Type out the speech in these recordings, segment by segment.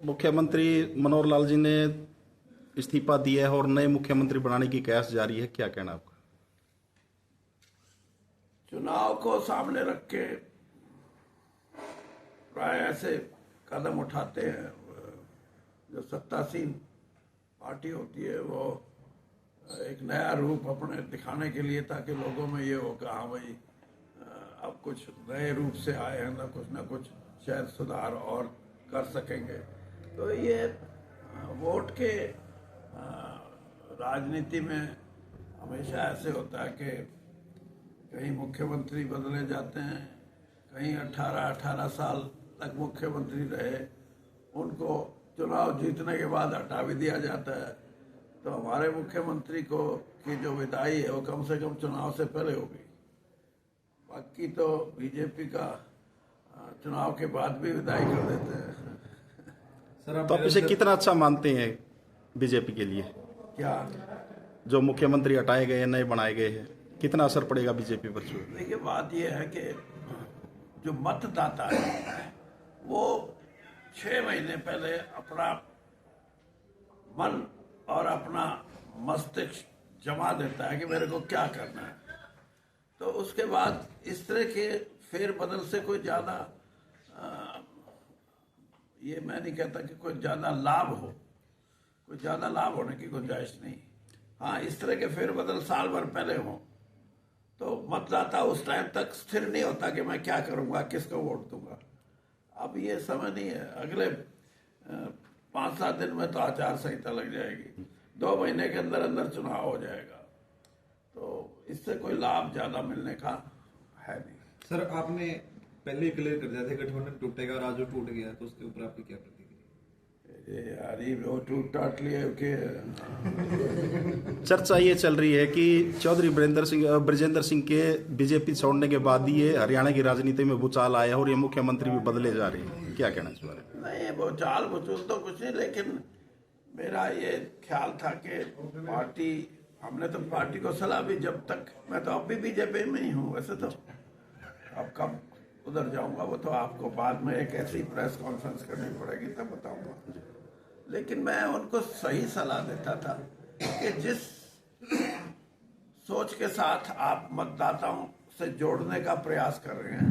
मुख्यमंत्री मनोहर लाल जी ने इस्तीफा दिया है और नए मुख्यमंत्री बनाने की कयास जारी है, क्या कहना आपका? चुनाव को सामने रख के प्राय ऐसे कदम उठाते हैं। जो सत्तासीन पार्टी होती है वो एक नया रूप अपने दिखाने के लिए, ताकि लोगों में ये हो कि हाँ भाई अब कुछ नए रूप से आए हैं, ना कुछ शायद सुधार और कर सकेंगे। तो ये वोट के राजनीति में हमेशा ऐसे होता है कि कहीं मुख्यमंत्री बदले जाते हैं, कहीं 18 साल तक मुख्यमंत्री रहे, उनको चुनाव जीतने के बाद हटा भी दिया जाता है। तो हमारे मुख्यमंत्री को की जो विदाई है वो कम से कम चुनाव से पहले होगी। बाकी तो बीजेपी का चुनाव के बाद भी विदाई कर देते हैं। सर, तो आप इसे कितना अच्छा मानते हैं बीजेपी के लिए? क्या जो मुख्यमंत्री हटाए गए, नए बनाए गए हैं, कितना असर पड़ेगा बीजेपी पर? देखिए, बात यह है कि जो मतदाता है वो 6 महीने पहले अपना मन और अपना मस्तिष्क जमा देता है कि मेरे को क्या करना है। तो उसके बाद इस तरह के फेरबदल से कोई ज़्यादा ये मैं नहीं कहता कि कोई ज़्यादा लाभ हो, कोई ज़्यादा लाभ होने की गुंजाइश नहीं। हाँ, इस तरह के फेरबदल साल भर पहले हों तो मतदाता उस टाइम तक स्थिर नहीं होता कि मैं क्या करूँगा, किसको वोट दूंगा। अब ये समय नहीं है। अगले 5-7 दिन में तो आचार संहिता लग जाएगी, 2 महीने के अंदर अंदर चुनाव हो जाएगा, तो इससे कोई लाभ ज्यादा मिलने का है नहीं। सर, आपने पहले ही क्लियर कर दिया था गठबंधन टूटेगा और आज वो टूट गया, तो उसके ऊपर आपकी क्या प्रतिक्रिया? यार ये वो टूट टाट लिए के चर्चा ये चल रही है कि चौधरी ब्रजेंद्र सिंह के बीजेपी छोड़ने के बाद ये हरियाणा की राजनीति में भूचाल आया और ये मुख्यमंत्री भी बदले जा रहे हैं, क्या कहना इस बारे में? नहीं, भूचाल भूचूल तो कुछ नहीं, लेकिन मेरा ये ख्याल था कि पार्टी, हमने तो पार्टी को सलाह भी, जब तक मैं तो अब भी बीजेपी में ही हूँ वैसे तो, अब कब उधर जाऊंगा वो तो आपको बाद में एक ऐसी प्रेस कॉन्फ्रेंस करनी पड़ेगी तब बताऊंगा। लेकिन मैं उनको सही सलाह देता था कि जिस सोच के साथ आप मतदाताओं से जोड़ने का प्रयास कर रहे हैं,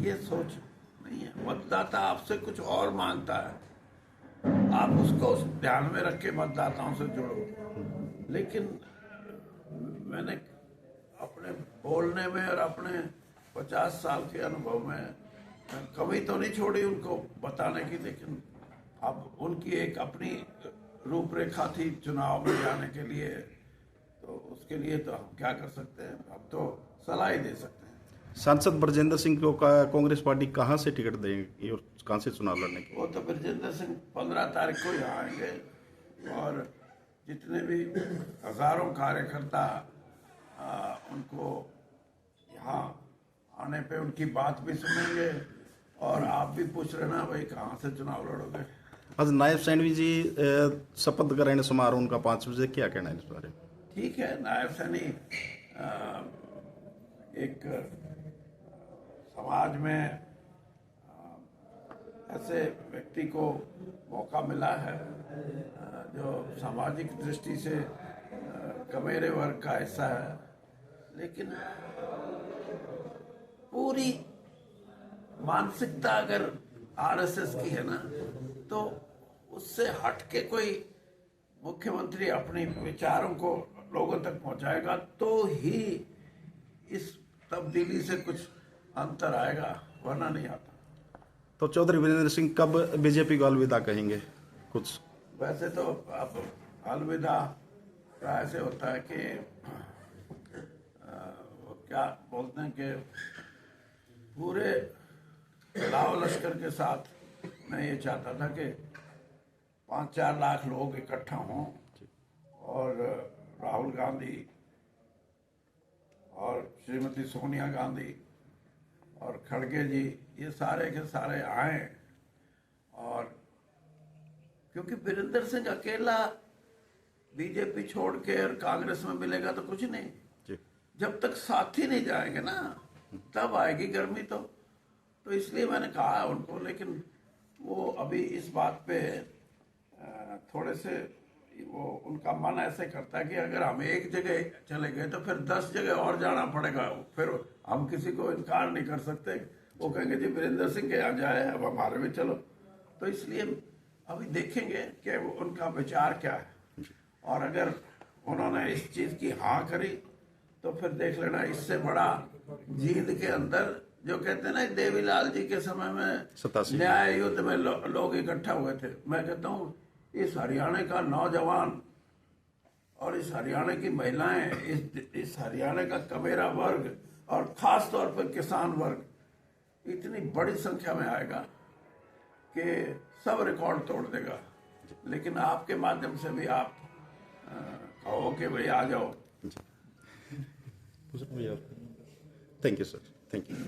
ये सोच नहीं है। मतदाता आपसे कुछ और मांगता है, आप उसको ध्यान में रख के मतदाताओं से जुड़ो। लेकिन मैंने अपने बोलने में और अपने 50 साल के अनुभव में कभी तो नहीं छोड़ी उनको बताने की, लेकिन अब उनकी एक अपनी रूपरेखा थी चुनाव में जाने के लिए, तो उसके लिए तो हम क्या कर सकते हैं, अब तो सलाह ही दे सकते हैं। सांसद ब्रजेंद्र सिंह को कांग्रेस पार्टी कहां से टिकट देगी और कहां से चुनाव लड़ने की? वो तो ब्रजेंद्र सिंह 15 तारीख को यहाँ आएंगे और जितने भी हजारों कार्यकर्ता उनको यहाँ आने पे उनकी बात भी सुनेंगे। और आप भी पूछ रहे ना भाई कहाँ से चुनाव लड़ोगे। आज नायब सैनी जी शपथ ग्रहण समारोह उनका 5 बजे, क्या कहना है इस बारे में? ठीक है, नायब सैनी एक समाज में ऐसे व्यक्ति को मौका मिला है जो सामाजिक दृष्टि से कमेरे वर्ग का हिस्सा है, लेकिन पूरी मानसिकता अगर आरएसएस की है ना, तो उससे हट के कोई मुख्यमंत्री अपने विचारों को लोगों तक पहुंचाएगा तो ही इस तब्दीली से कुछ अंतर आएगा, वरना नहीं आता। तो चौधरी वीरेंद्र सिंह कब बीजेपी को अलविदा कहेंगे कुछ? वैसे तो अब अलविदा ऐसे होता है कि क्या बोलते हैं कि पूरे लाव लश्कर के साथ मैं ये चाहता था कि 5-4 लाख लोग इकट्ठा हों और राहुल गांधी और श्रीमती सोनिया गांधी और खड़गे जी ये सारे के सारे आए। और क्योंकि वीरेंद्र सिंह अकेला बीजेपी छोड़ के और कांग्रेस में मिलेगा तो कुछ नहीं, जब तक साथी नहीं जाएंगे ना तब आएगी गर्मी। तो इसलिए मैंने कहा उनको, लेकिन वो अभी इस बात पे थोड़े से वो उनका मन ऐसे करता है कि अगर हम एक जगह चले गए तो फिर 10 जगह और जाना पड़ेगा, फिर हम किसी को इनकार नहीं कर सकते। वो कहेंगे जी वीरेंद्र सिंह के यहाँ जाए, अब हमारे में चलो। तो इसलिए अभी देखेंगे कि उनका विचार क्या है, और अगर उन्होंने इस चीज की हाँ करी तो फिर देख लेना, इससे बड़ा जींद के अंदर जो कहते हैं ना देवीलाल जी के समय में 87 न्याय युद्ध में लोग इकट्ठा हुए थे। मैं कहता हूँ इस हरियाणा का नौजवान और इस हरियाणा की महिलाएं, इस हरियाणा का कमेरा वर्ग और खास तौर पर किसान वर्ग इतनी बड़ी संख्या में आएगा कि सब रिकॉर्ड तोड़ देगा। लेकिन आपके माध्यम से भी आप कहो कि भाई आ जाओ। Thank you sir, thank you.